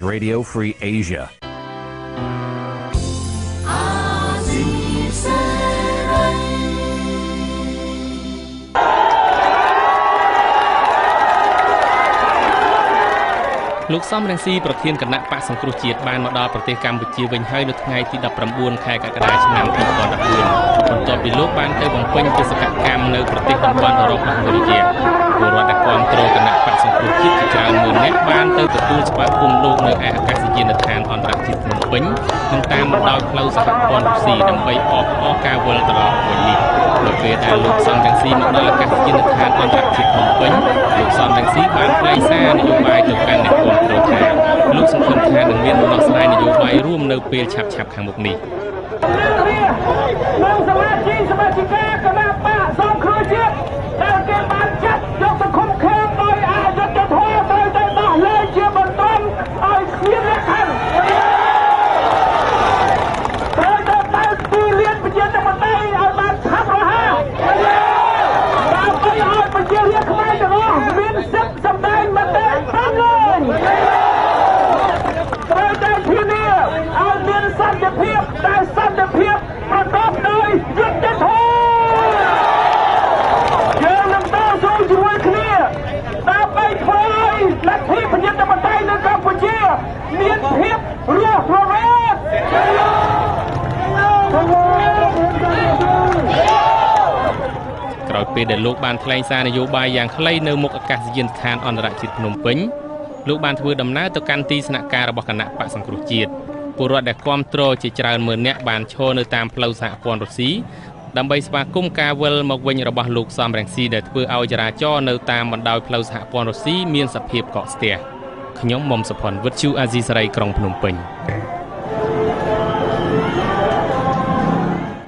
Radio Free Asia. លោកសំរងស៊ីប្រធានគណៈបកសង្គ្រោះជាតិបានមកដល់ប្រទេសកម្ពុជាវិញហើយនៅថ្ងៃទី19ខែកក្កដាឆ្នាំ2014បន្ទាប់ពីលោកបានទៅបំពេញបេសកកម្មនៅប្រទេសតំបន់អឺរ៉ុបនិងអាមេរិកពលរដ្ឋដែលគាំទ្រគណៈបកសង្គ្រោះជាតិជាច្រើនម៉ឺននាក់បានទៅទទួលស្វាគមន៍លោកនៅឯអាកាសយានដ្ឋានអន្តរជាតិភ្នំពេញនិងតាមមកដោយផ្លូវសហព័ន្ធរុស្ស៊ីដើម្បីអបអរការវិលត្រឡប់វិញនេះនៅពេលដែលលោកសំរងស៊ីមកដល់អាកាសយានដ្ឋានអន្តរជាតិភ្នំពេញលោកសំរងស៊ីបានថ្លែងសារនយោបាយទៅកាន់អ្នកគាំទ្រថាលោកសង្ឃឹមថានឹងមានដំណោះស្រាយនយោបាយរួមនៅពេលឆាប់ៗខាងមុខនេះនៅសមាជិកាគណៈបកសង្គ្រោះជាតិដែលគេបានចាត់យកសង្គមខេមដោយអយុត្តិធម៌ត្រូវតែដោះលែងជាបន្ទាន់ឲ្យគ្មានលក្ខខណ្ឌត្រូវតែបើកទីលានប្រជាធិបតេយ្យឲ្យបានឆាប់រហ័សដើម្បីឲ្យប្រជារាស្ត្រខ្មែរទាំងអស់មានសិទ្ធិសម្ដែងមតិបានឡើងត្រូវតែធានាឲ្យមានសន្តិភាពតែសន្តិភាពប្រកបដោយយុត្តិធម៌យើងនឹងតស៊ូជាមួយគ្នាដើម្បីធ្វើឲ្យលទ្ធិប្រជាធិបតេយ្យនៅកម្ពុជាមានភាពរស់រវើកក្រោយពេលដែលលោកបានថ្លែងសារនយោបាយយ៉ាងខ្លីនៅមុខអាកាសយានដ្ឋានអន្តរជាតិភ្នំពេញលោកបានធ្វើដំណើរទៅកាន់ទីស្នាក់ការរបស់គណៈបកសង្គ្រោះជាតិពលរដ្ឋដែលគាំទ្រជាច្រើនម៉ឺននាក់បានឈរនៅតាមផ្លូវសហព័ន្ធរុស្ស៊ីដើម្បីស្វាគមន៍ការវិលមកវិញរបស់លោកសំរងស៊ីដែលធ្វើឲ្យចរាចរណ៍នៅតាមបណ្ដោយផ្លូវសហព័ន្ធរុស្ស៊ីមានសភាពកកស្ទះខ្ញុំមុំសុផុនវិទ្យុអាស៊ីសេរីក្រុងភ្នំពេញ